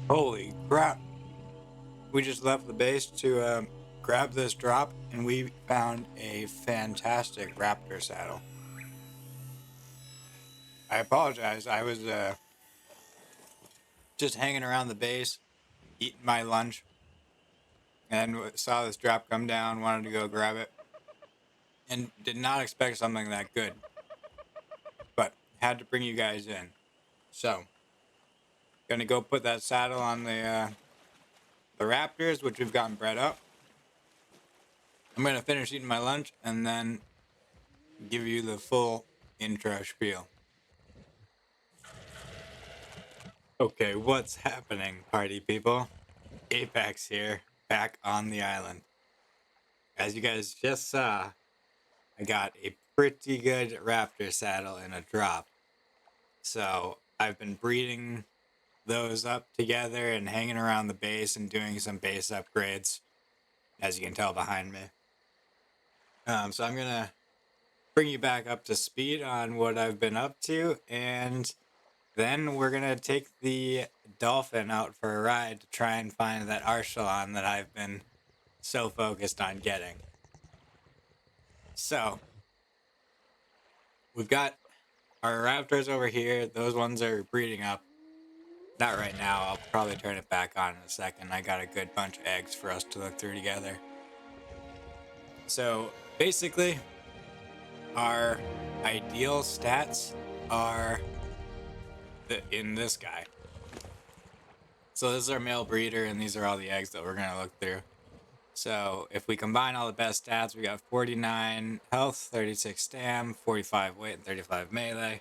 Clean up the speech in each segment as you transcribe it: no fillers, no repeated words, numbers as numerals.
Holy crap. We just left the base to grab this drop and we found a fantastic raptor saddle. I apologize. I was just hanging around the base, eating my lunch, and saw this drop come down, wanted to go grab it, and did not expect something that good, but had to bring you guys in. So, gonna go put that saddle on the raptors, which we've gotten bred up. I'm gonna finish eating my lunch and then give you the full intro spiel. Okay, what's happening, party people? Apex here, back on the island. As you guys just saw, I got a pretty good raptor saddle in a drop. So I've been breeding those up together and hanging around the base and doing some base upgrades, as you can tell behind me. So I'm gonna bring you back up to speed on what I've been up to, and then we're gonna take the dolphin out for a ride to try and find that Archelon that I've been so focused on getting. So we've got our raptors over here. Those ones are breeding up. Not right now. I'll probably turn it back on in a second. I got a good bunch of eggs for us to look through together. So basically, our ideal stats are in this guy. So this is our male breeder, and these are all the eggs that we're going to look through. So if we combine all the best stats, we got 49 health, 36 stam, 45 weight, and 35 melee.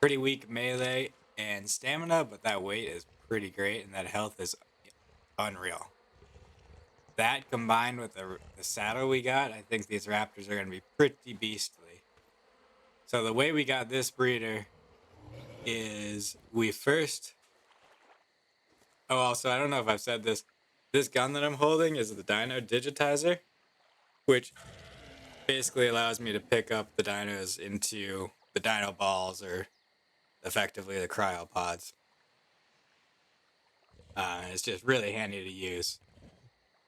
Pretty weak melee and stamina, but that weight is pretty great, and that health is unreal. That combined with the saddle we got, I think these raptors are going to be pretty beastly. So the way we got this breeder is we first... Oh, also, I don't know if I've said this. This gun that I'm holding is the Dino Digitizer, which basically allows me to pick up the dinos into the dino balls, or effectively the cryopods. It's just really handy to use.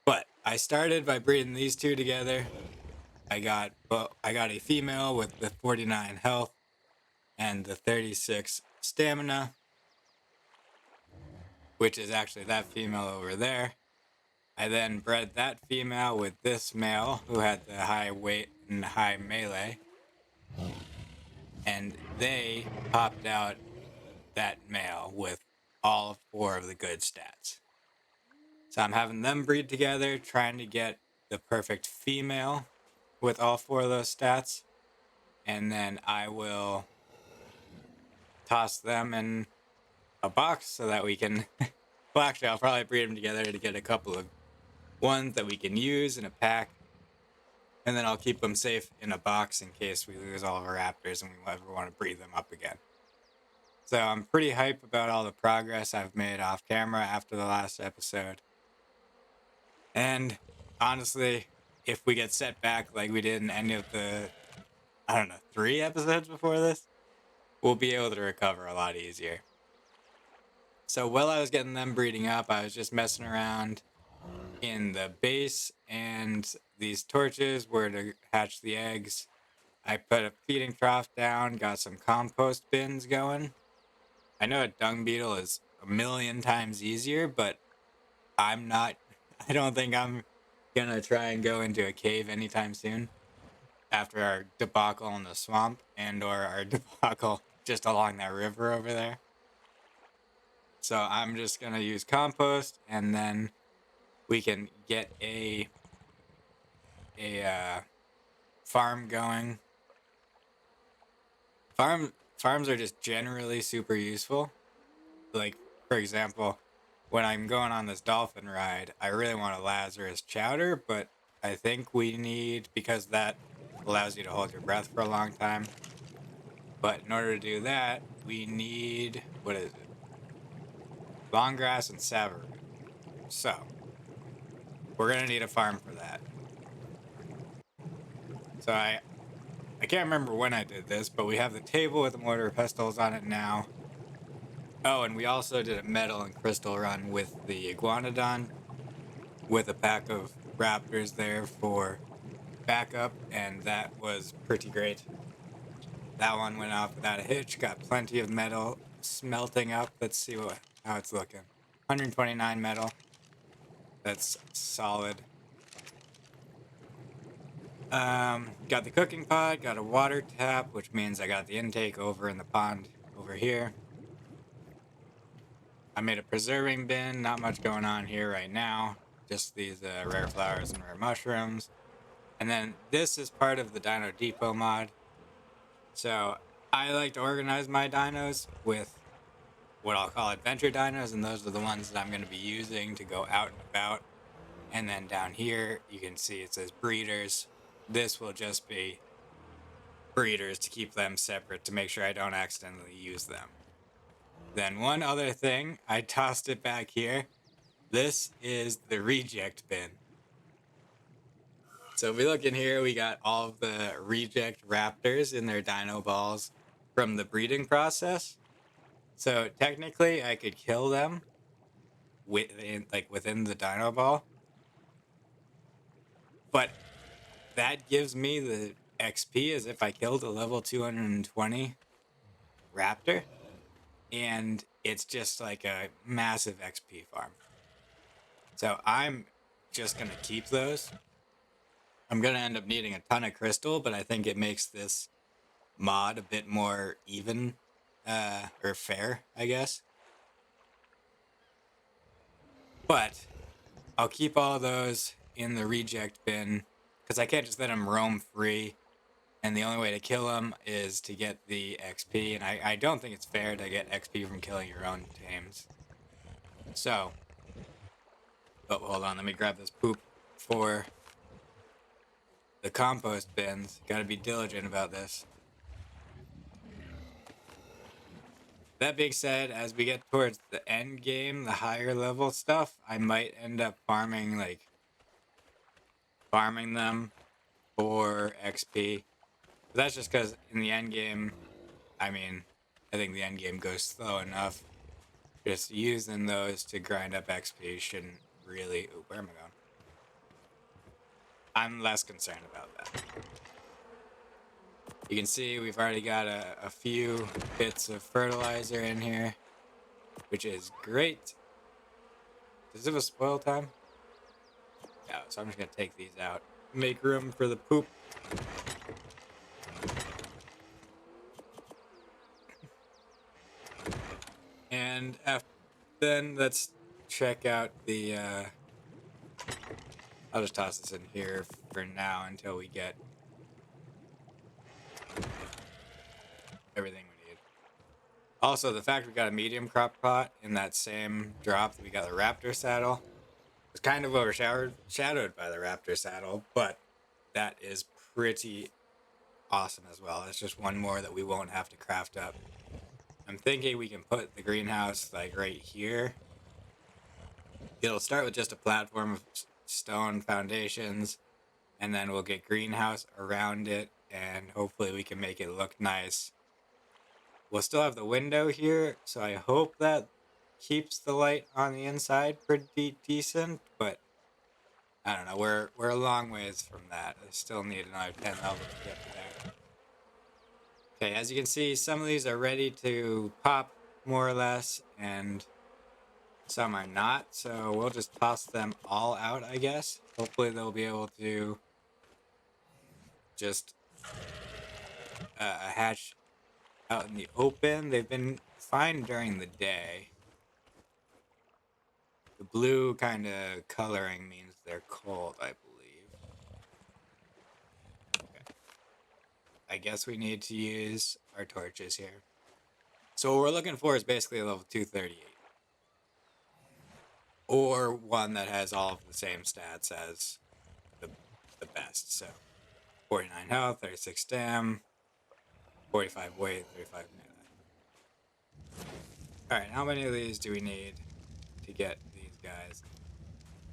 But I started by breeding these two together. I got a female with the 49 health and the 36 stamina, which is actually that female over there. I then bred that female with this male who had the high weight and high melee, and they popped out that male with all four of the good stats. So I'm having them breed together, trying to get the perfect female with all four of those stats, and then I will toss them in a box so that we can... Well, actually, I'll probably breed them together to get a couple of ones that we can use in a pack, and then I'll keep them safe in a box in case we lose all of our raptors and we ever want to breed them up again. So I'm pretty hyped about all the progress I've made off camera after the last episode. And honestly, if we get set back like we did in any of the, I don't know, 3 episodes before this, we'll be able to recover a lot easier. So while I was getting them breeding up, I was just messing around in the base, and these torches were to hatch the eggs. I put a feeding trough down, got some compost bins going. I know a dung beetle is a million times easier, but I don't think I'm gonna try and go into a cave anytime soon after our debacle in the swamp and or our debacle just along that river over there. So I'm just gonna use compost, and then we can get a farm going. Farms are just generally super useful. Like, for example, when I'm going on this dolphin ride, I really want a Lazarus chowder, but I think we need, because that allows you to hold your breath for a long time. But in order to do that, we need, what is it? Long grass and Savaroot. So, we're going to need a farm for that. So I can't remember when I did this, but we have the table with the mortar pestles on it now. Oh, and we also did a metal and crystal run with the iguanodon with a pack of raptors there for backup, and that was pretty great. That one went off without a hitch, got plenty of metal smelting up. Let's see how it's looking. 129 metal. That's solid. Got the cooking pot, got a water tap, which means I got the intake over in the pond over here. I made a preserving bin, not much going on here right now. Just these rare flowers and rare mushrooms. And then this is part of the Dino Depot mod. So I like to organize my dinos with what I'll call adventure dinos, and those are the ones that I'm going to be using to go out and about. And then down here, you can see it says breeders. This will just be breeders to keep them separate to make sure I don't accidentally use them. Then one other thing, I tossed it back here. This is the reject bin. So if we look in here, we got all of the reject raptors in their dino balls from the breeding process. So technically, I could kill them within the dino ball, but that gives me the XP as if I killed a level 220 raptor, and it's just like a massive XP farm. So I'm just gonna keep those. I'm gonna end up needing a ton of crystal, but I think it makes this mod a bit more even, or fair, I guess. But I'll keep all those in the reject bin because I can't just let them roam free. And the only way to kill them is to get the XP. And I don't think it's fair to get XP from killing your own tames. So, but hold on, let me grab this poop for the compost bins. Gotta be diligent about this. That being said, as we get towards the end game, the higher level stuff, I might end up farming them for XP. But that's just because in the end game, I mean, I think the end game goes slow enough. Just using those to grind up XP shouldn't really. Ooh, where am I going? I'm less concerned about that. You can see we've already got a few bits of fertilizer in here, which is great. Does it have a spoil time? No, so I'm just gonna take these out. Make room for the poop. And then let's check out the, I'll just toss this in here for now until we get everything we need. Also, the fact we got a medium crop pot in that same drop that we got the raptor saddle was kind of overshadowed by the raptor saddle, but that is pretty awesome as well. It's just one more that we won't have to craft up. I'm thinking we can put the greenhouse like right here. It'll start with just a platform of stone foundations, and then we'll get greenhouse around it, and hopefully we can make it look nice. We'll still have the window here, so I hope that keeps the light on the inside pretty decent, but I don't know, we're a long ways from that. I still need another 10 levels to get to there. Okay, as you can see, some of these are ready to pop more or less, and some are not, so we'll just toss them all out, I guess. Hopefully they'll be able to just hatch out in the open. They've been fine during the day. The blue kind of coloring means they're cold, I believe. Okay. I guess we need to use our torches here. So what we're looking for is basically a level 238. Or one that has all of the same stats as the best. So 49 health, 36 stam, 45 weight, 35 melee. Alright, how many of these do we need to get these guys?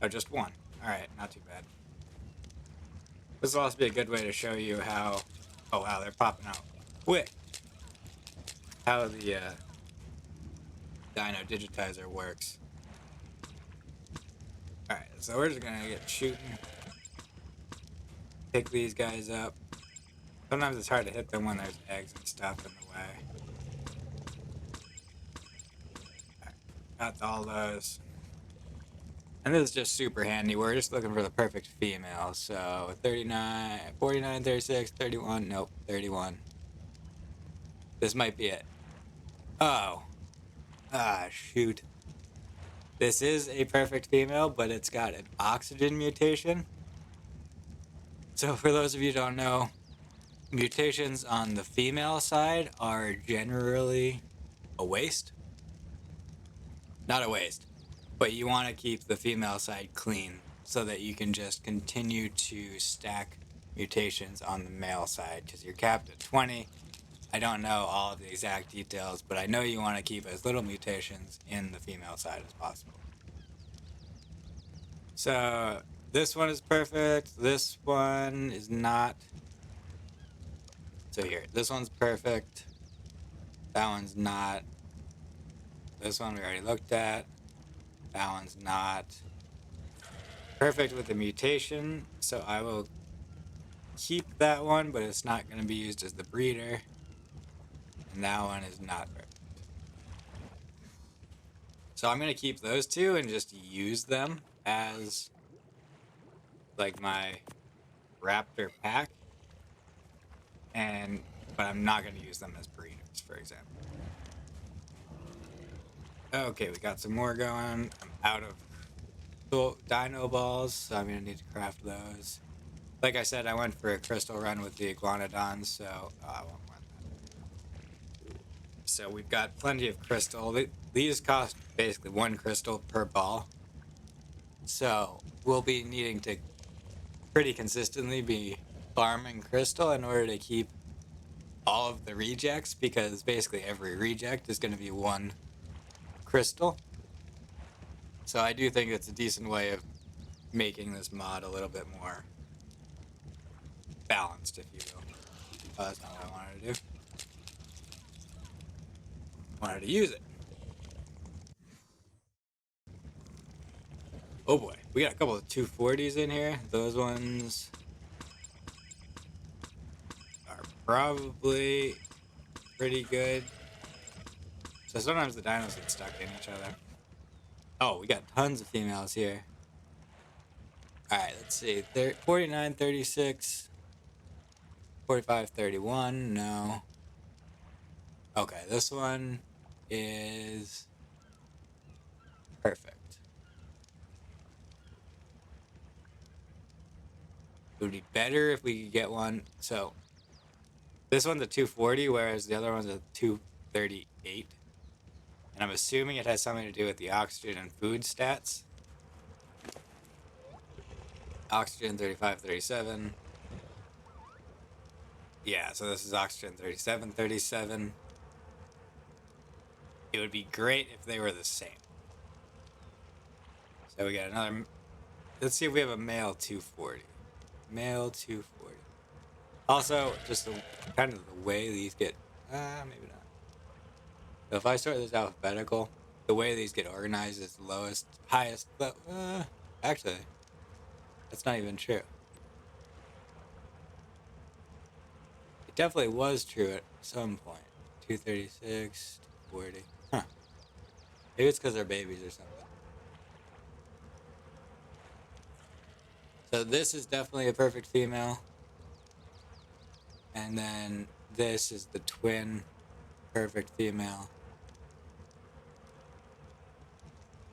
Oh, just one. Alright, not too bad. This will also be a good way to show you how... Oh wow, they're popping out quick. How the Dino Digitizer works. Alright, so we're just gonna get shooting. Pick these guys up. Sometimes it's hard to hit them when there's eggs and stuff in the way. Alright, got all those. And this is just super handy. We're just looking for the perfect female. So 39, 49, 36, 31. Nope, 31. This might be it. Oh. Ah, shoot. This is a perfect female, but it's got an oxygen mutation. So for those of you who don't know, mutations on the female side are generally a waste. Not a waste, but you want to keep the female side clean so that you can just continue to stack mutations on the male side, because you're capped at 20. I don't know all of the exact details, but I know you want to keep as little mutations in the female side as possible. So this one is perfect. This one is not. So here, this one's perfect. That one's not. This one we already looked at. That one's not. Perfect with the mutation, so I will keep that one, but it's not going to be used as the breeder. And that one is not perfect. So I'm going to keep those two and just use them as like my raptor pack. But I'm not going to use them as breeders, for example. Okay, we got some more going. I'm out of dino balls, so I'm going to need to craft those. Like I said, I went for a crystal run with the iguanodons, so I won't want that. So we've got plenty of crystal. These cost basically 1 crystal per ball. So we'll be needing to pretty consistently be farming crystal in order to keep all of the rejects, because basically every reject is going to be 1 crystal. So I do think it's a decent way of making this mod a little bit more balanced, if you will. Oh, that's not what I wanted to do. I wanted to use it. Oh boy, we got a couple of 240s in here. Those ones are probably pretty good. So sometimes the dinos get stuck in each other. Oh, we got tons of females here. Alright, let's see. 49, 36, 45, 31. No. Okay, this one is perfect. It would be better if we could get one. So this one's a 240, whereas the other one's a 238. And I'm assuming it has something to do with the oxygen and food stats. Oxygen 35, 37. Yeah, so this is oxygen 37, 37. It would be great if they were the same. So we got another. Let's see if we have a male 240. Male 240. Also, just kind of the way these get. Maybe not. So if I sort this alphabetical, the way these get organized is lowest, highest. Actually, that's not even true. It definitely was true at some point. 236, 240. Huh. Maybe it's because they're babies or something. So this is definitely a perfect female. And then this is the twin perfect female.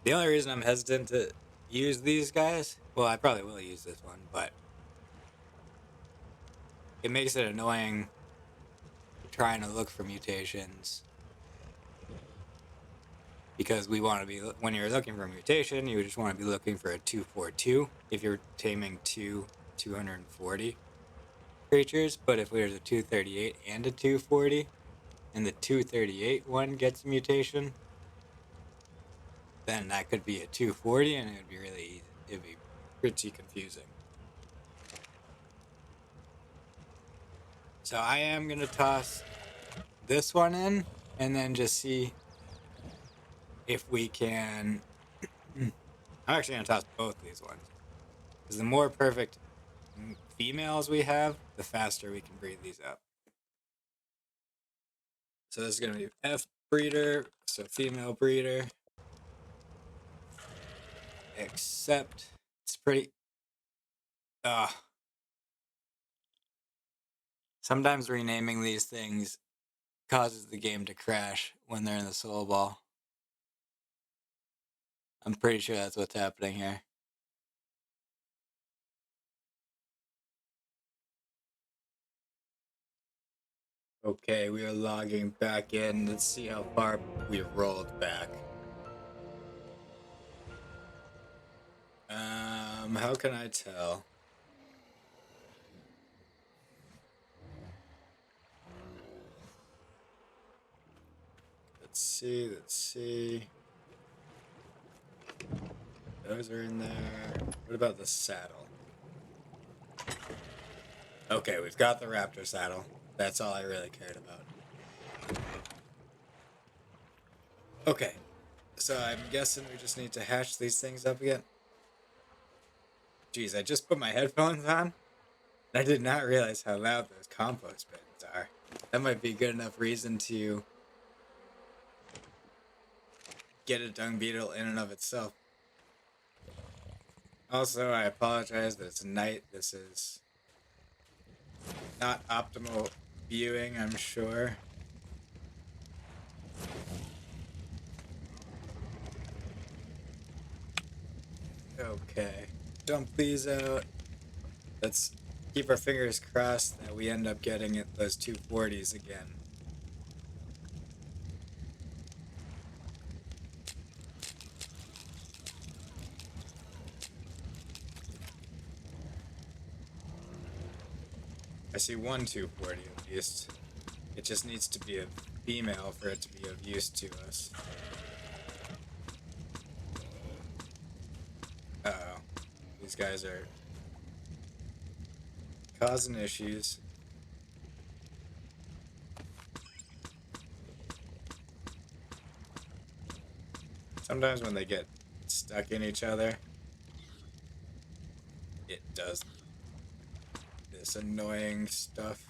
The only reason I'm hesitant to use these guys, well, I probably will use this one, but it makes it annoying trying to look for mutations, because we want to be, when you're looking for a mutation, you just want to be looking for a 242 if you're taming 240 creatures. But if there's a 238 and a 240 and the 238 one gets a mutation, then that could be a 240 and it would be really easy. It'd be pretty confusing. So I am going to toss this one in and then just see if we can. I'm actually gonna toss both these ones because the more perfect females we have, the faster we can breed these up. So this is gonna be F breeder, so female breeder. Except it's pretty. Uh, Sometimes renaming these things causes the game to crash when they're in the soul ball. I'm pretty sure that's what's happening here. Okay, we are logging back in. Let's see how far we've rolled back. How can I tell? Let's see, let's see. Those are in there. What about the saddle? Okay, we've got the raptor saddle. That's all I really cared about. Okay, so I'm guessing we just need to hatch these things up again. Jeez, I just put my headphones on. I did not realize how loud those compost bins are. That might be good enough reason to get a dung beetle in and of itself. Also, I apologize that it's night. This is not optimal viewing, I'm sure. Okay, dump these out. Let's keep our fingers crossed that we end up getting those 240s again. I see one 240 at least. It just needs to be a female for it to be of use to us. Uh-oh. These guys are causing issues. Sometimes when they get stuck in each other, it does this annoying stuff.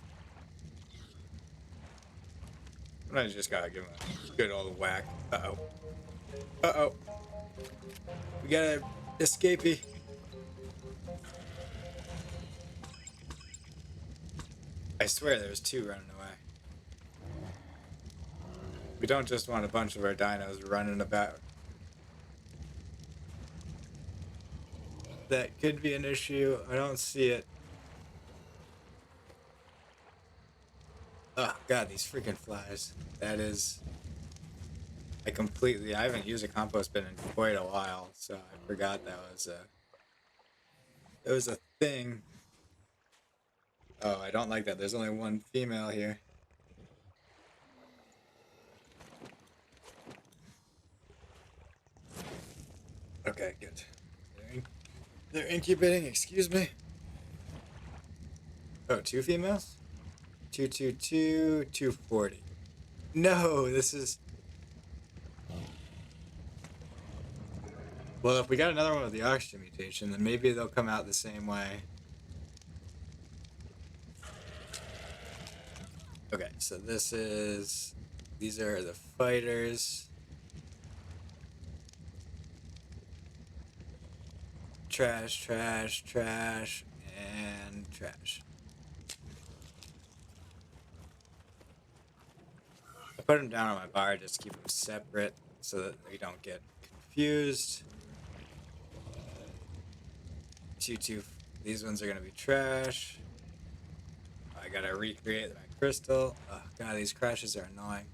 I just gotta give him a good old whack. Uh-oh. Uh-oh. We gotta escapee. I swear there's two running away. We don't just want a bunch of our dinos running about. That could be an issue. I don't see it. Oh god, these freaking flies. That is... I haven't used a compost bin in quite a while, so I forgot that was a thing. Oh, I don't like that. There's only one female here. Okay, good. They're incubating, excuse me. Oh, two females? 222, 240. No, this is... Well, if we got another one with the oxygen mutation, then maybe they'll come out the same way. Okay, so these are the fighters. Trash, trash, trash, and trash. I put them down on my bar just to keep them separate so that we don't get confused. These ones are gonna be trash. I gotta recreate my crystal. Oh god, these crashes are annoying.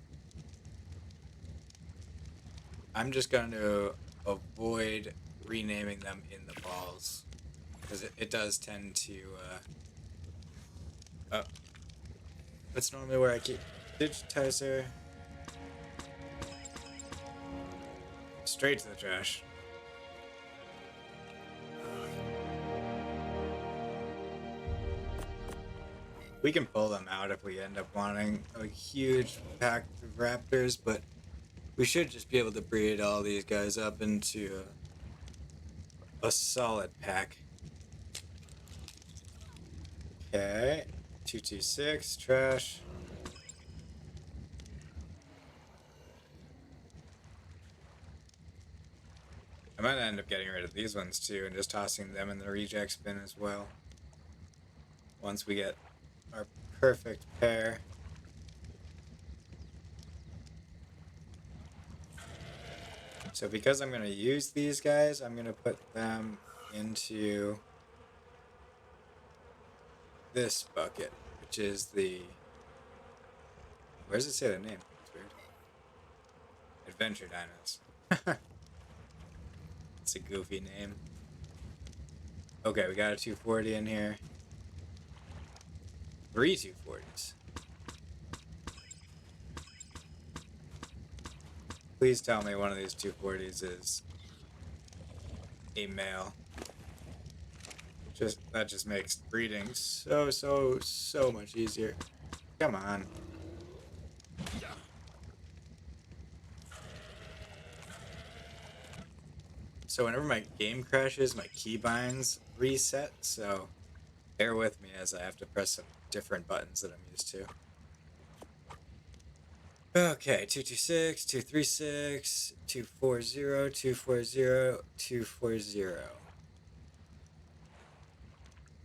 I'm just going to avoid renaming them in the balls because it does tend to oh, that's normally where I keep digitizer. Straight to the trash. We can pull them out if we end up wanting a huge pack of raptors, but We should just be able to breed all these guys up into a solid pack. Okay. 226, trash. I might end up getting rid of these ones too and just tossing them in the reject bin as well. Once we get our perfect pair. So because I'm going to use these guys, I'm going to put them into this bucket, which is the... Where does it say the name? It's weird. Adventure Dinos. It's a goofy name. Okay, we got a 240 in here. 3 240s. Please tell me one of these 240s is a male. That just makes breeding so much easier. Come on. So whenever my game crashes, my keybinds reset, so bear with me as I have to press some different buttons that I'm used to. Okay, 226, 236, 240, 240, 240.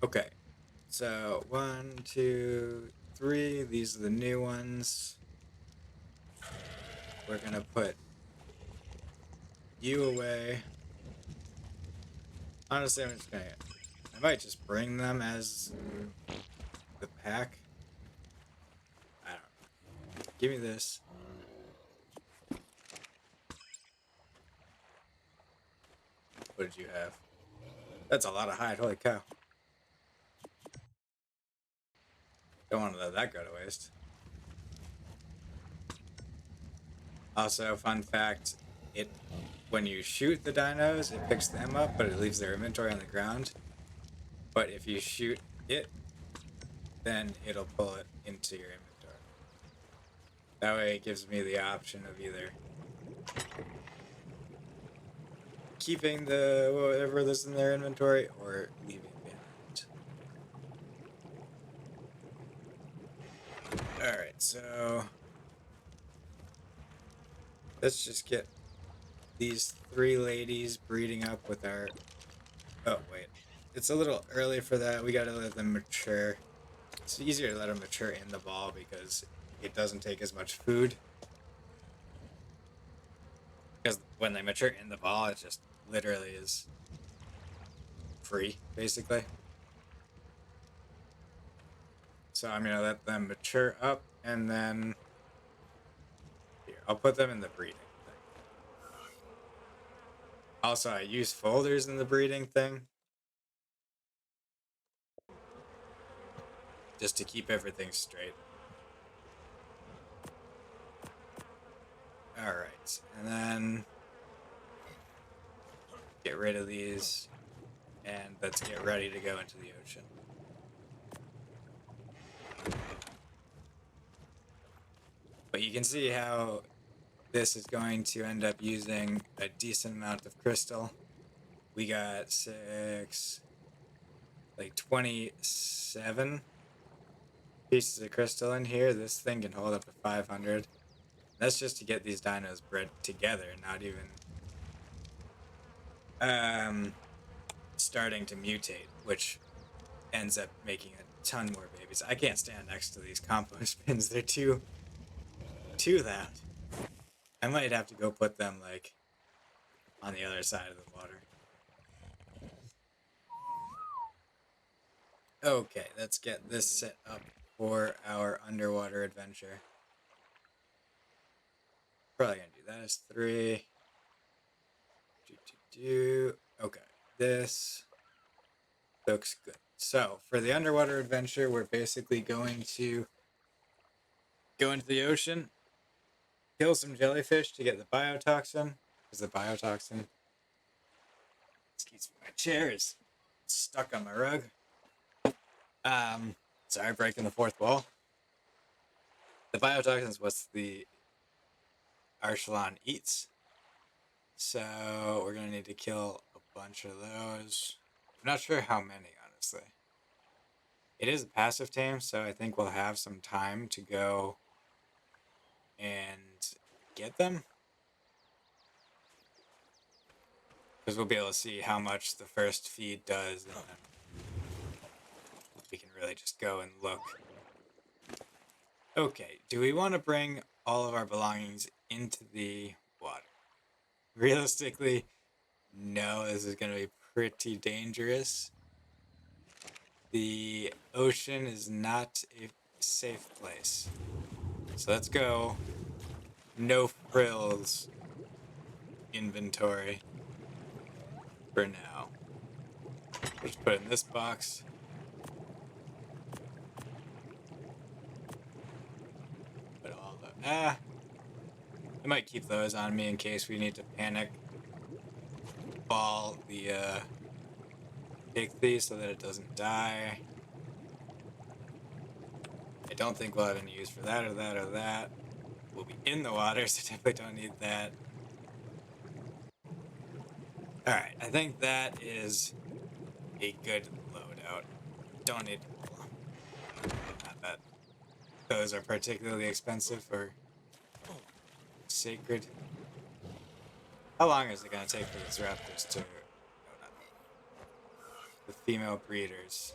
Okay, so 1, 2, 3. These are the new ones. We're gonna put you away. Honestly, I'm just gonna... I might just bring them as the pack. I don't know. Give me this. What did you have? That's a lot of hide. Holy cow. Don't want to let that go to waste. Also, fun fact, when you shoot the dinos, it picks them up, but it leaves their inventory on the ground. But if you shoot it, then it'll pull it into your inventory. That way it gives me the option of either keeping the whatever that's in their inventory or leaving it behind. Alright, so let's just get these 3 ladies breeding up with our... Oh, wait. It's a little early for that. We gotta let them mature. It's easier to let them mature in the ball because it doesn't take as much food. Because when they mature in the ball, it just literally is free, basically. So I'm gonna let them mature up, and then... Here, I'll put them in the breeding thing. Also, I use folders in the breeding thing. Just to keep everything straight. Alright, and then... Get rid of these, and let's get ready to go into the ocean. But you can see how this is going to end up using a decent amount of crystal. We got 27 pieces of crystal in here. This thing can hold up to 500. That's just to get these dinos bred together, not even starting to mutate, which ends up making a ton more babies. I can't stand next to these compost bins. They're too loud. I might have to go put them like on the other side of the water. Okay, let's get this set up for our underwater adventure. Probably gonna do that as 3. Okay, this looks good. So for the underwater adventure, we're basically going to go into the ocean, kill some jellyfish to get the biotoxin, because the biotoxin... Excuse me, my chair is stuck on my rug. Sorry, breaking the fourth wall. The biotoxin is what's Archelon eats. So we're going to need to kill a bunch of those. I'm not sure how many, honestly. It is a passive tame, so I think we'll have some time to go and get them. Because we'll be able to see how much the first feed does, and then we can really just go and look. Okay, do we want to bring all of our belongings into the water? Realistically, no, this is going to be pretty dangerous. The ocean is not a safe place. So let's go no frills inventory for now. We'll just put it in this box. Put all the I might keep those on me in case we need to panic ball the pig thief so that it doesn't die. I don't think we'll have any use for that or that or that. We'll be in the water, so definitely don't need that. Alright, I think that is a good loadout. Don't need wool. Not that those are particularly expensive or sacred. How long is it going to take for these raptors to... No, not the female breeders.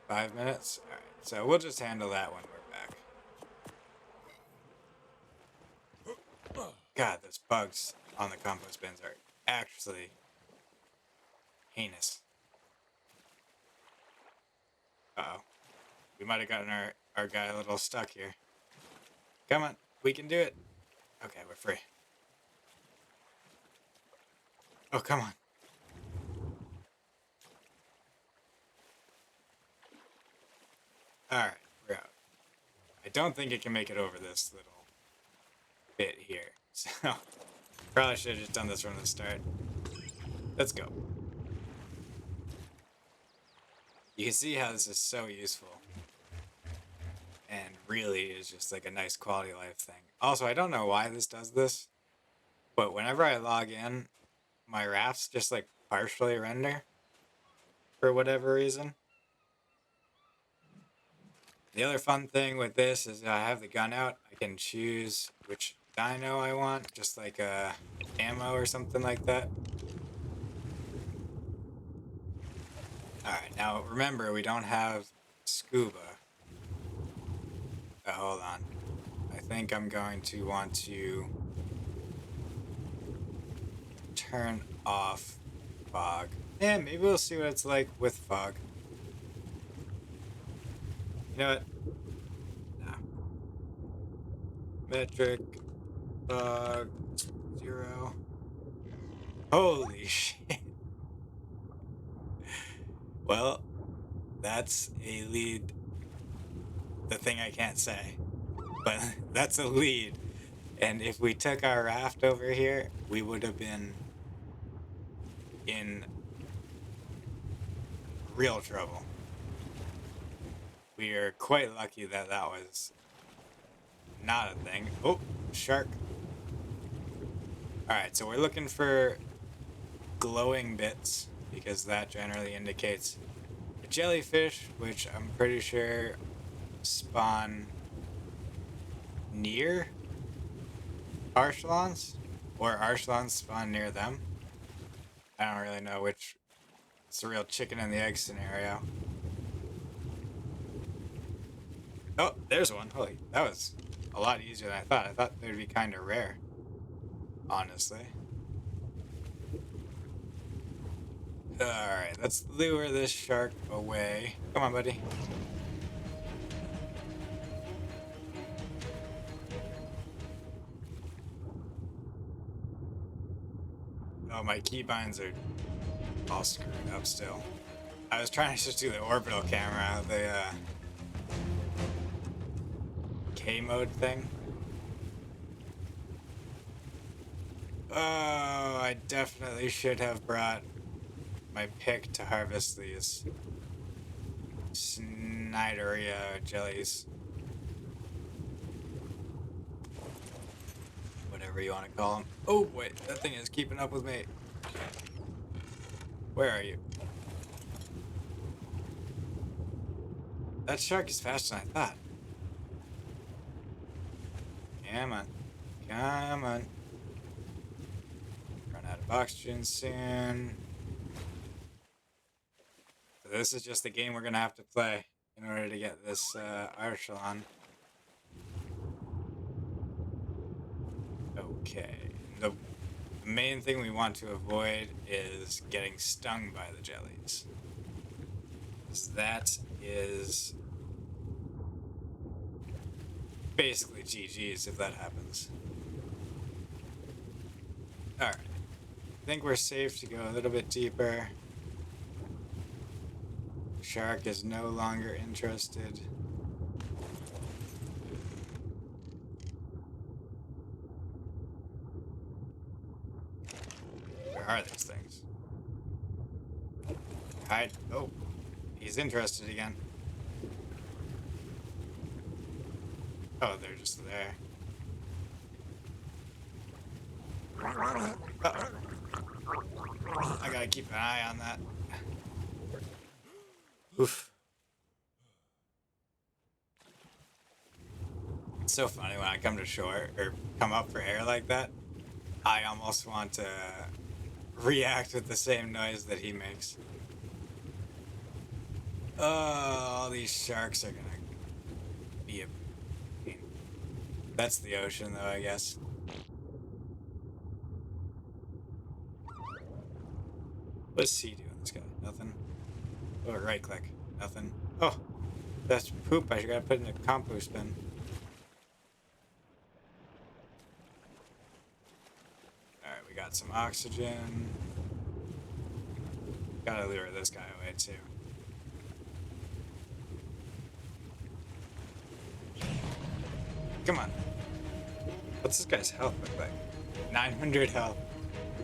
5 minutes? Alright, so we'll just handle that when we're back. God, those bugs on the compost bins are actually heinous. Uh-oh. We might have gotten our guy a little stuck here. Come on, we can do it. Okay, we're free. Oh, come on. Alright, we're out. I don't think it can make it over this little bit here. So, probably should have just done this from the start. Let's go. You can see how this is so useful. And really is just like a nice quality of life thing. Also, I don't know why this does this, but whenever I log in, my rafts just like partially render for whatever reason. The other fun thing with this is I have the gun out. I can choose which dino I want, just like ammo or something like that. Alright, now remember, we don't have scuba. Oh, hold on. I think I'm going to want to turn off fog. Yeah, maybe we'll see what it's like with fog. You know what? No. Metric fog 0. Holy shit. Well, that's a lead. The thing I can't say. But that's a lead. And if we took our raft over here, we would have been in real trouble. We are quite lucky that that was not a thing. Oh, shark. Alright, so we're looking for glowing bits, because that generally indicates a jellyfish, which I'm pretty sure spawn near Archelons, or Archelons spawn near them. I don't really know which. It's a real chicken and the egg scenario. Oh, there's one. Holy, that was a lot easier than I thought. I thought they'd be kind of rare, honestly. Alright, let's lure this shark away. Come on, buddy. Oh, my keybinds are all screwed up still. I was trying to just do the orbital camera, the K mode thing. Oh, I definitely should have brought my pick to harvest these Snyderia jellies. whatever you want to call them. Oh boy, that thing is keeping up with me. Where are you? That shark is faster than I thought. Come on. Come on. Run out of oxygen soon. So this is just the game we're gonna have to play in order to get this Archelon. Okay. The main thing we want to avoid is getting stung by the jellies. So that is basically GG's if that happens. Alright. I think we're safe to go a little bit deeper. Shark is no longer interested. Where are these things? Hide. Oh, he's interested again. Oh, they're just there. Uh-oh. I gotta keep an eye on that. Oof. It's so funny when I come to shore or come up for air like that. I almost want to react with the same noise that he makes. Oh, all these sharks are gonna be a pain. That's the ocean, though, I guess. What's he doing, this guy? Nothing. Oh, right click. Nothing. Oh, that's poop. I gotta put in a compost bin. Alright, we got some oxygen. Gotta lure this guy away, too. Come on. What's this guy's health look like? 900 health.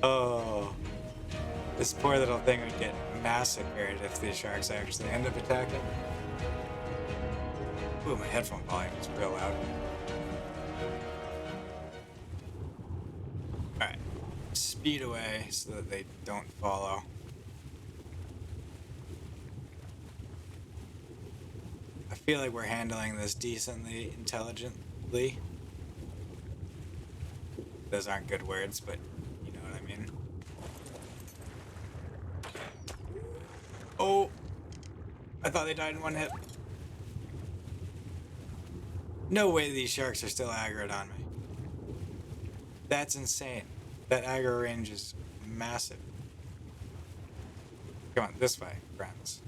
Oh. This poor little thing would get massacred if these sharks actually end up attacking. Ooh, my headphone volume is real loud. Alright. Speed away so that they don't follow. I feel like we're handling this decently intelligently. Those aren't good words, but you know what I mean. Oh! I thought they died in one hit. No way these sharks are still aggroed on me. That's insane. That aggro range is massive. Come on, this way, friends.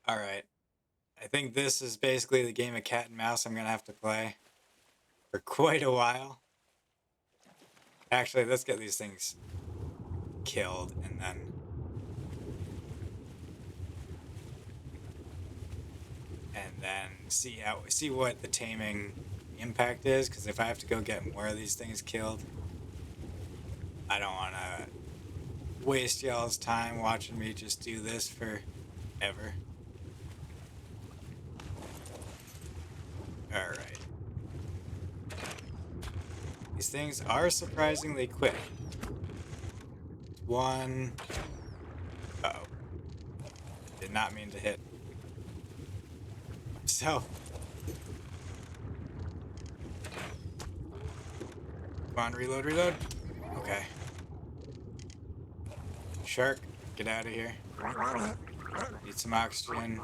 Alright. I think this is basically the game of cat and mouse I'm gonna have to play for quite a while. Actually, let's get these things killed and then see what the taming impact is, because if I have to go get more of these things killed, I don't want to waste y'all's time watching me just do this forever. Alright. These things are surprisingly quick. One. Uh-oh. Did not mean to hit myself. Come on, reload, reload. Okay. Shark, get out of here. Need some oxygen.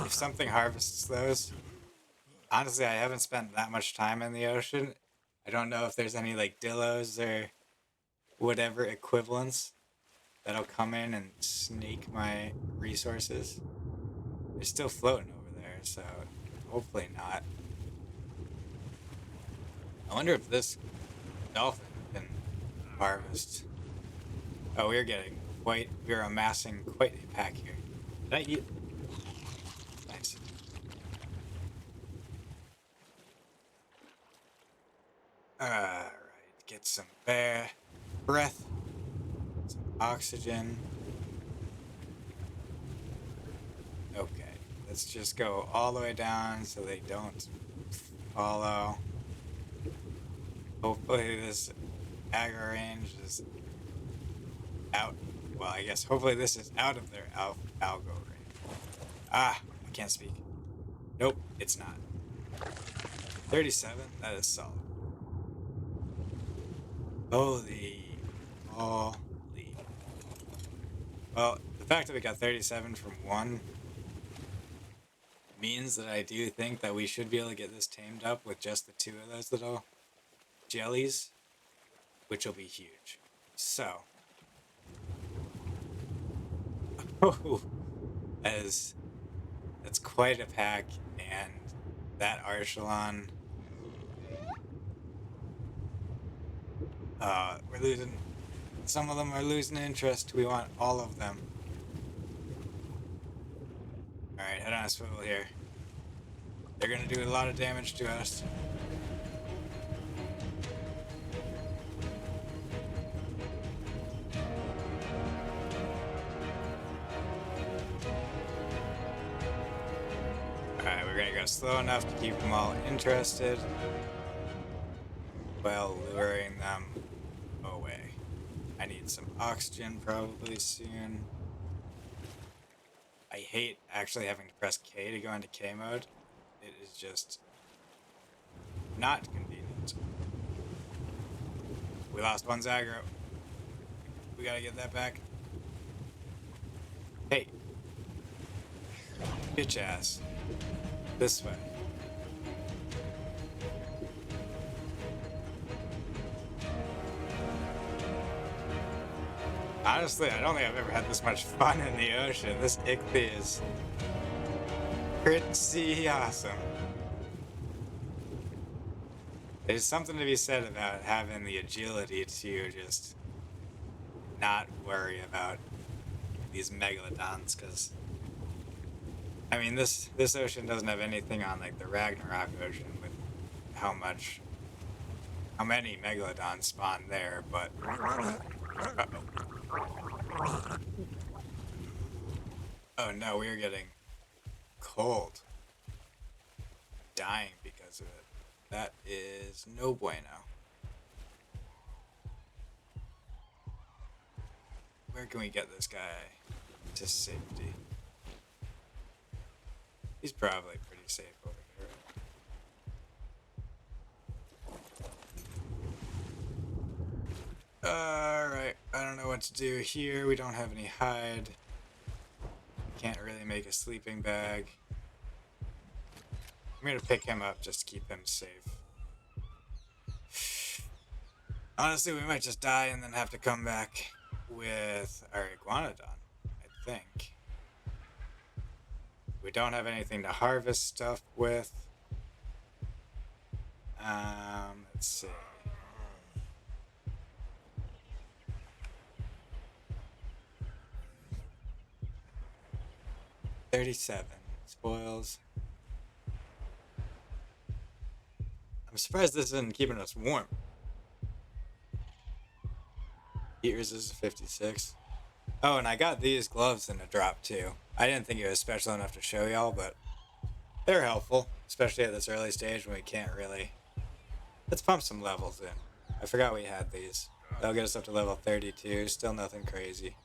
If something harvests those. Honestly, I haven't spent that much time in the ocean. I don't know if there's any like dillos or whatever equivalents that'll come in and snake my resources. They're still floating over there, so hopefully not. I wonder if this dolphin can harvest. Oh, we're amassing quite a pack here. Did I eat? Nice. Alright, get some breath, some oxygen. Okay, Let's just go all the way down so they don't follow. Hopefully this aggro range is out. Well, I guess hopefully this is out of their algo range. Ah, I can't speak. Nope, it's not. 37, that is solid. Holy. Holy. Well, the fact that we got 37 from one means that I do think that we should be able to get this tamed up with just the two of those little jellies, which will be huge. So, oh, that's quite a pack, and that Archelon, we're losing. Some of them are losing interest. We want all of them. All right, head on a swivel here. They're gonna do a lot of damage to us. Alright, we're gonna go slow enough to keep them all interested while luring them away. I need some oxygen probably soon. I hate actually having to press K to go into K mode. It is just not convenient. We lost one's aggro. We gotta get that back. Hey. Bitch ass. This way. Honestly, I don't think I've ever had this much fun in the ocean. This ichthy is pretty awesome. There's something to be said about having the agility to just not worry about these megalodons, because I mean this ocean doesn't have anything on like the Ragnarok ocean with how many megalodons spawn there, but oh no, we're getting cold. Dying because of it. That is no bueno. Where can we get this guy to safety? He's probably pretty safe over here. Alright, I don't know what to do here. We don't have any hide. Can't really make a sleeping bag. I'm gonna pick him up just to keep him safe. Honestly, we might just die and then have to come back with our iguanodon, I think. We don't have anything to harvest stuff with. Let's see. $37 spoils. I'm surprised this isn't keeping us warm. Heat resistance 56. Oh, and I got these gloves in a drop too. I didn't think it was special enough to show y'all, but they're helpful, especially at this early stage when we can't really. Let's pump some levels in. I forgot we had these. That'll get us up to level 32. Still nothing crazy.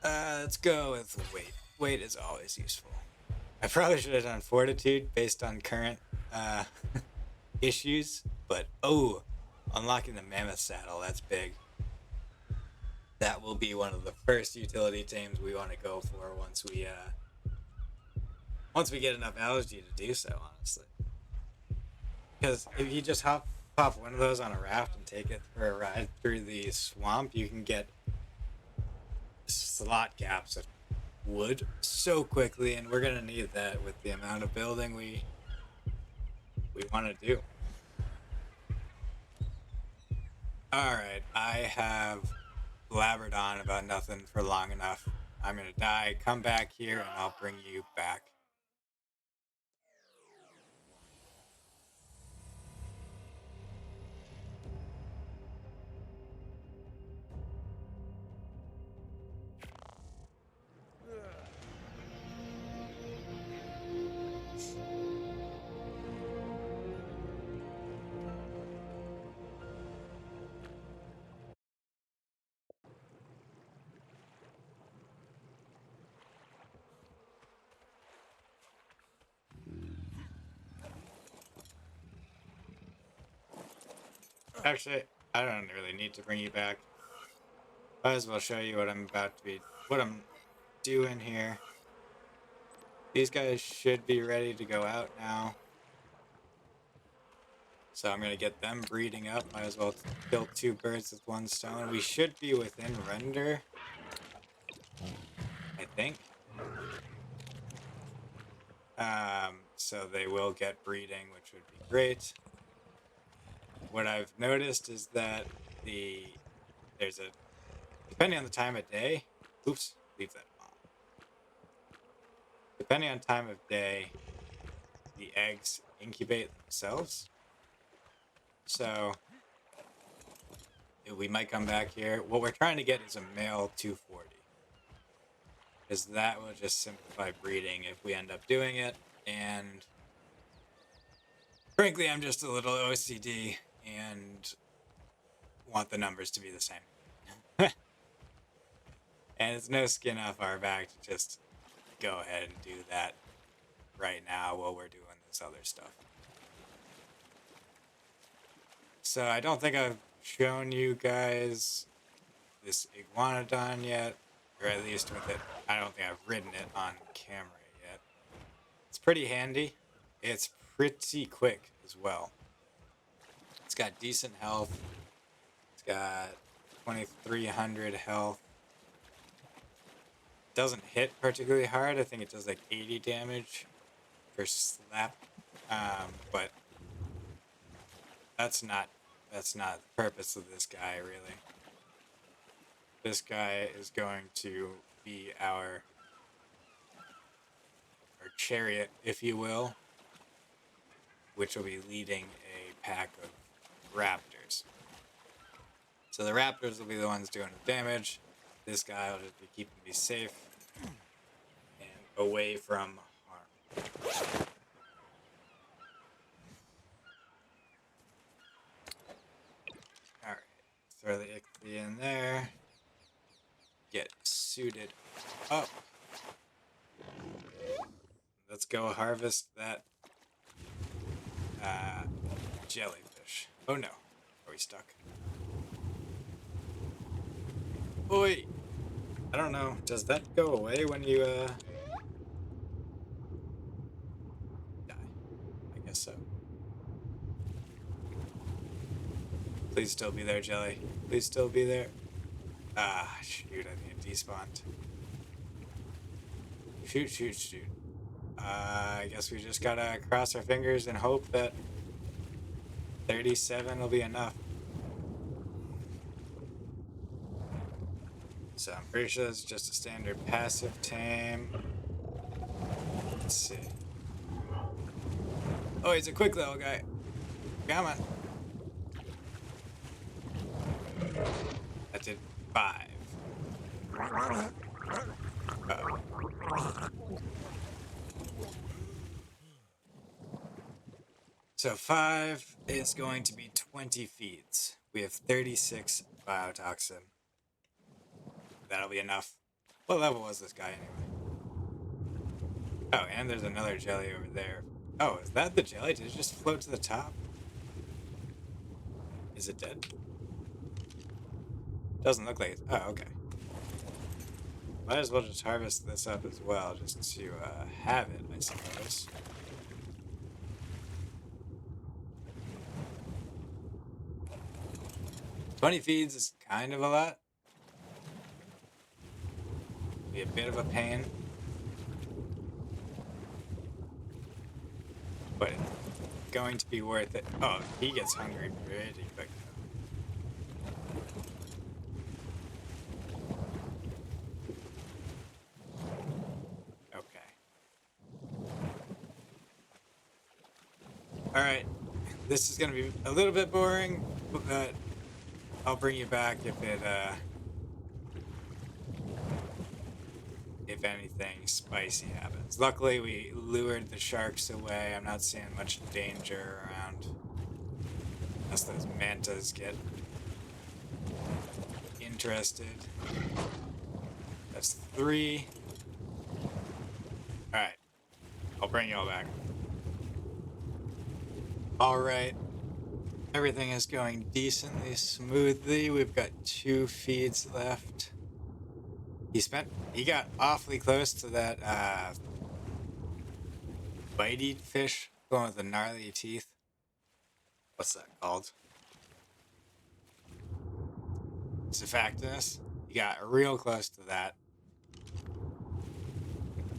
Let's go with weight. Weight is always useful. I probably should have done fortitude based on current issues, but oh, unlocking the mammoth saddle, that's big. That will be one of the first utility tames we want to go for once we get enough algae to do so, honestly. Because if you just pop one of those on a raft and take it for a ride through the swamp, you can get slot gaps of wood so quickly, and we're gonna need that with the amount of building we want to do. Alright, I have blabbered on about nothing for long enough. I'm gonna die, come back here, and I'll bring you back. Actually, I don't really need to bring you back. Might as well show you what I'm doing here. These guys should be ready to go out now. So I'm going to get them breeding up. Might as well kill two birds with one stone. We should be within render, I think. So they will get breeding, which would be great. What I've noticed is that there's a, depending on the time of day, oops, leave that on. Depending on time of day, the eggs incubate themselves. So we might come back here. What we're trying to get is a male 240. Because that will just simplify breeding if we end up doing it. And frankly, I'm just a little OCD and want the numbers to be the same. And it's no skin off our back to just go ahead and do that right now while we're doing this other stuff. So I don't think I've shown you guys this iguanodon yet, or at least with it. I don't think I've ridden it on camera yet. It's pretty handy. It's pretty quick as well. It's got decent health. It's got 2,300 health. Doesn't hit particularly hard. I think it does like 80 damage per slap. But that's not the purpose of this guy, really. This guy is going to be our chariot, if you will, which will be leading a pack of raptors. So the raptors will be the ones doing the damage. This guy will just be keeping me safe and away from harm. Alright, throw the ichthy in there. Get suited up. Let's go harvest that jellyfish. Oh no, are we stuck? Oi! I don't know, does that go away when you die? I guess so. Please still be there, Jelly. Please still be there. Ah, shoot, I think it despawned. Shoot, shoot, shoot. I guess we just gotta cross our fingers and hope that 37 will be enough. So I'm pretty sure it's just a standard passive tame. Let's see. Oh, he's a quick little guy. Come on. That did 5. Uh-oh. So 5 is going to be 20 feeds. We have 36 biotoxin. That'll be enough. What level was this guy anyway? Oh, and there's another jelly over there. Oh, is that the jelly? Did it just float to the top? Is it dead? Doesn't look like it. Oh, okay. Might as well just harvest this up as well, just to have it, I suppose. $20 feeds is kind of a lot. Be a bit of a pain. But it's going to be worth it. Oh, he gets hungry pretty quick. Alright, this is gonna be a little bit boring, but I'll bring you back if anything spicy happens. Luckily, we lured the sharks away. I'm not seeing much danger around. Unless those mantas get interested. That's 3. Alright, I'll bring you all back. Alright, Everything is going decently smoothly. We've got 2 feeds left. He got awfully close to that bitey fish going with the gnarly teeth. What's that called? Surfactinus. He got real close to that.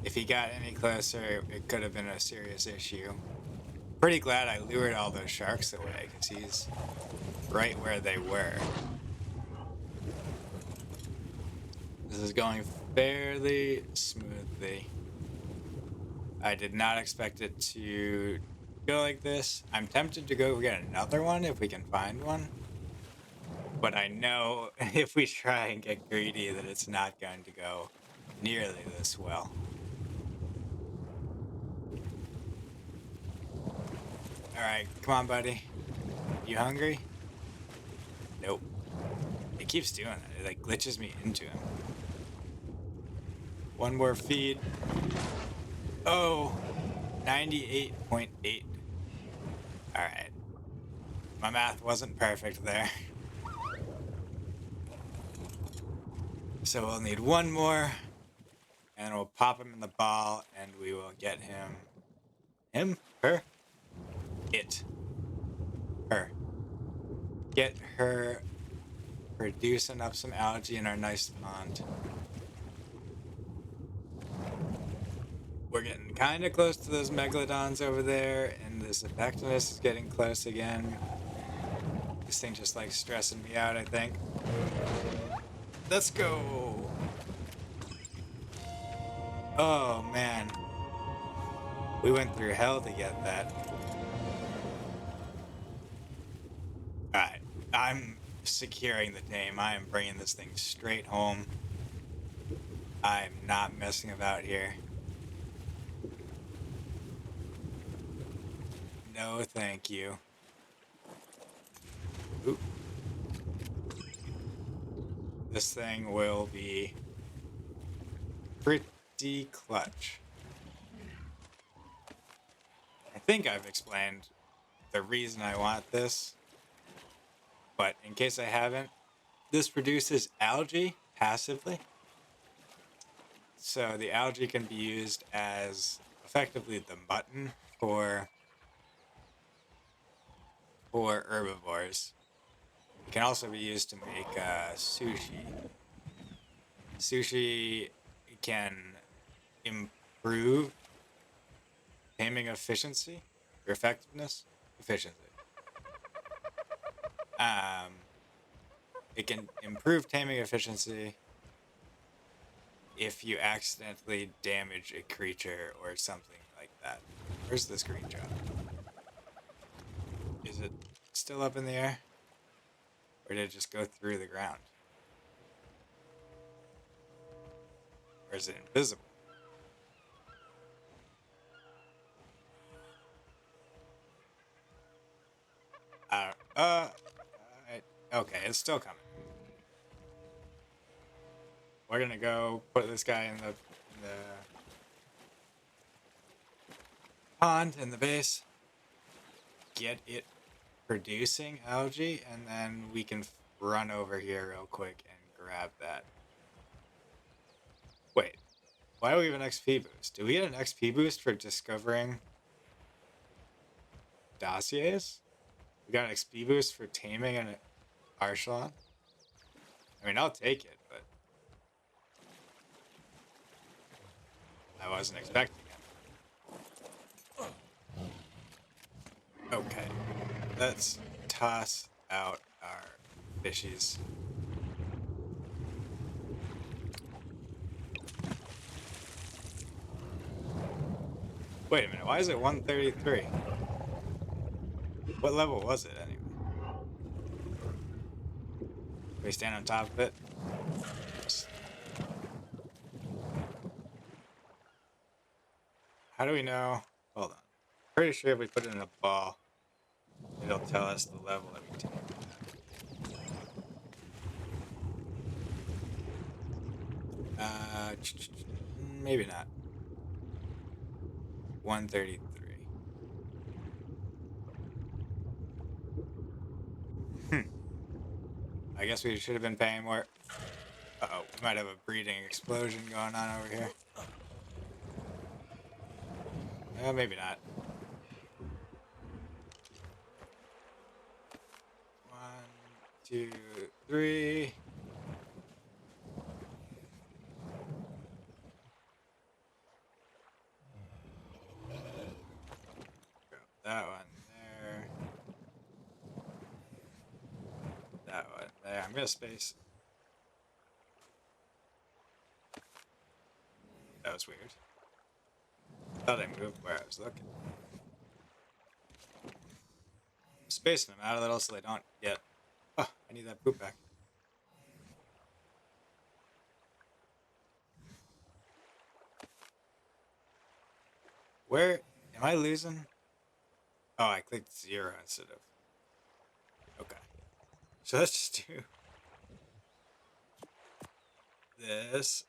If he got any closer, it could have been a serious issue. Pretty glad I lured all those sharks away, because he's right where they were. This is going fairly smoothly. I did not expect it to go like this. I'm tempted to go get another one if we can find one. But I know if we try and get greedy that it's not going to go nearly this well. Alright, come on, buddy. You hungry? Nope. It keeps doing that. It like glitches me into him. One more feed. Oh, 98.8. Alright. My math wasn't perfect there. So we'll need one more. And we'll pop him in the ball and we will get him. Him? Her? It. Her. Get her producing up some algae in our nice pond. We're getting kind of close to those megalodons over there, and this effectiveness is getting close again. This thing just like stressing me out, I think. Let's go! Oh man. We went through hell to get that. Alright, I'm securing the tame. I am bringing this thing straight home. I'm not messing about here. No, thank you. Oop. This thing will be pretty clutch. I think I've explained the reason I want this, but in case I haven't, this produces algae passively. So the algae can be used as effectively the mutton for herbivores. It can also be used to make sushi. Sushi can improve taming efficiency or effectiveness. Efficiency. It can improve taming efficiency if you accidentally damage a creature or something like that. Where's this green drop? Is it still up in the air? Or did it just go through the ground? Or is it invisible? Okay, it's still coming. We're gonna go put this guy in the pond in the base. Get it producing algae, and then we can run over here real quick and grab that. Wait, why do we have an XP boost? Do we get an XP boost for discovering dossiers? We got an XP boost for taming an Archelon? I mean, I'll take it, but I wasn't expecting it. Okay, let's toss out our fishies. Wait a minute, why is it 133? What level was it anyway? Can we stand on top of it? How do we know? Hold on. Pretty sure if we put it in a ball, it'll tell us the level that we take. Maybe not. 133. I guess we should have been paying more. Uh-oh, we might have a breeding explosion going on over here. Maybe not. 1, 2, 3. Go that one there. That one there. I'm gonna space. That was weird. Thought I moved where I was looking. I'm spacing them out a little so they don't get. Oh, I need that poop back. Where am I losing? Oh, I clicked 0 instead of. Okay. So let's just do this.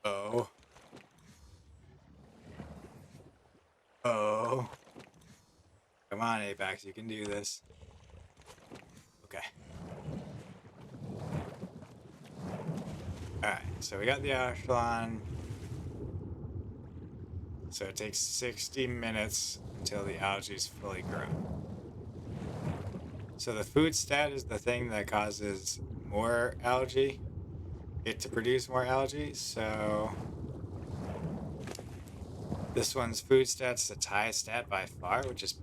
Oh. Oh. Come on, Apex, you can do this. Okay. Alright, so we got the Archelon. So it takes 60 minutes until the algae's fully grown. So the food stat is the thing that causes more algae, it to produce more algae. So this one's food stat's the highest stat by far, which is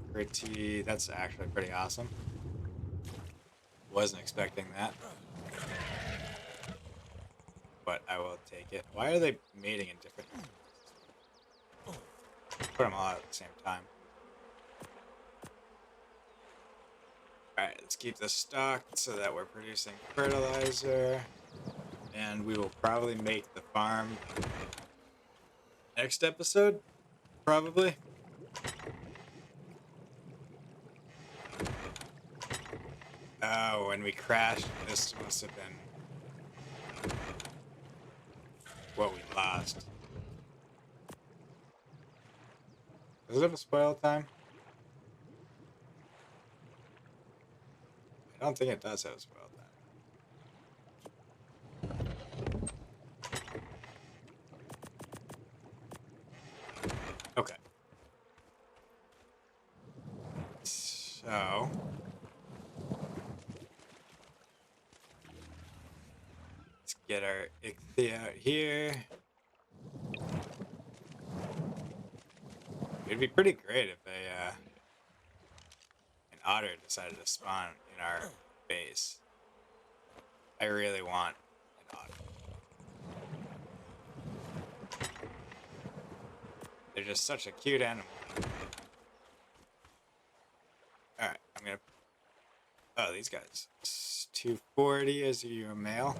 that's actually pretty awesome. Wasn't expecting that, but I will take it. Why are they mating in different? Put them all out at the same time. Alright, let's keep this stocked so that we're producing fertilizer. And we will probably make the farm next episode. Probably. Oh, when we crashed, this must have been what we lost. Does it have a spoil time? I don't think it does have a spoil time. Okay. So let's get our ichthy out here. It'd be pretty great if an otter decided to spawn in our base. I really want an otter. They're just such a cute animal. Alright, I'm gonna. Oh, these guys. 240 is your male.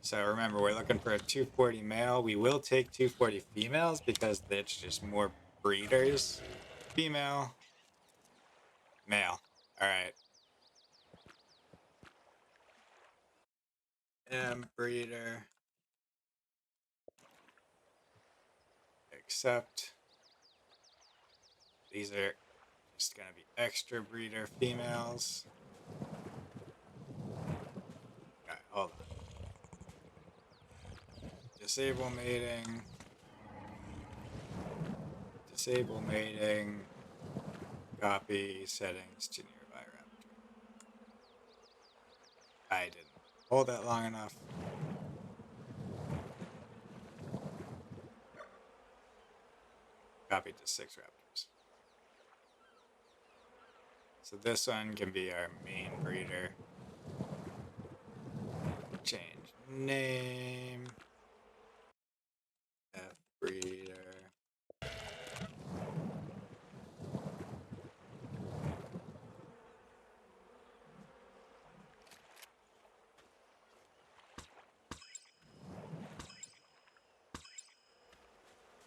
So remember, we're looking for a 240 male. We will take 240 females because it's just more breeders. Female. Male. Alright. Breeder. Accept. These are just gonna be extra breeder females. Alright, hold on. Disable mating. Disable mating. Copy settings to nearby raptor. I didn't hold that long enough. Copy to 6 raptors. So this one can be our main breeder. Change name. F breeder.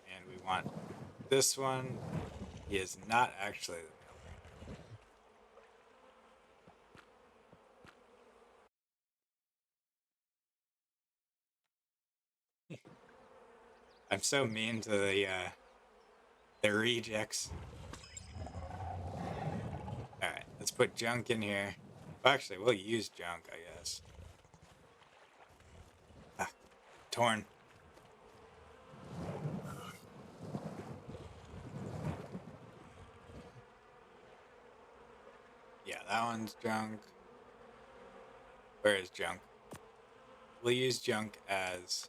And we want this one. He is not actually the male breeder. I'm so mean to the rejects. Alright, let's put junk in here. Actually, we'll use junk, I guess. Ah, torn. Yeah, that one's junk. Where is junk? We'll use junk as...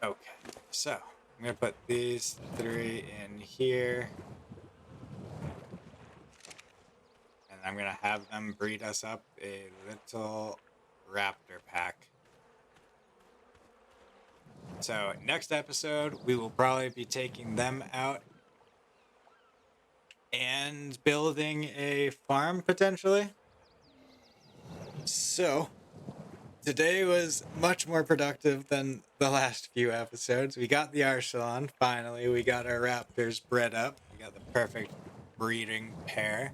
Okay, so I'm going to put these 3 in here. And I'm going to have them breed us up a little raptor pack. So next episode, we will probably be taking them out and building a farm potentially. So today was much more productive than the last few episodes. We got the Archelon, finally. We got our raptors bred up. We got the perfect breeding pair.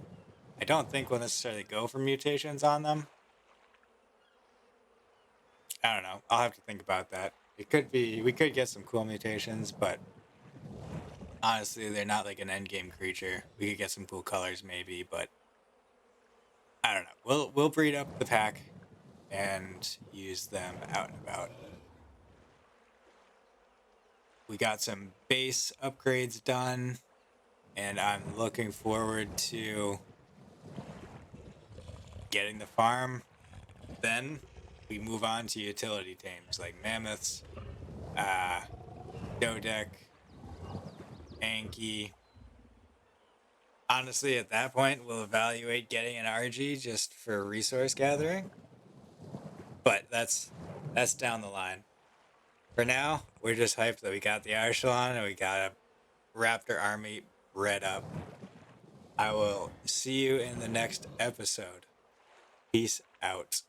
I don't think we'll necessarily go for mutations on them. I don't know. I'll have to think about that. It could be, we could get some cool mutations, but honestly, they're not like an endgame creature. We could get some cool colors maybe, but I don't know. We'll breed up the pack and use them out and about. We got some base upgrades done, and I'm looking forward to getting the farm. Then we move on to utility tames like mammoths, Dodek, Anki. Honestly, at that point, we'll evaluate getting an RG just for resource gathering. But that's down the line. For now, we're just hyped that we got the Archelon and we got a Raptor army bred up. I will see you in the next episode. Peace out.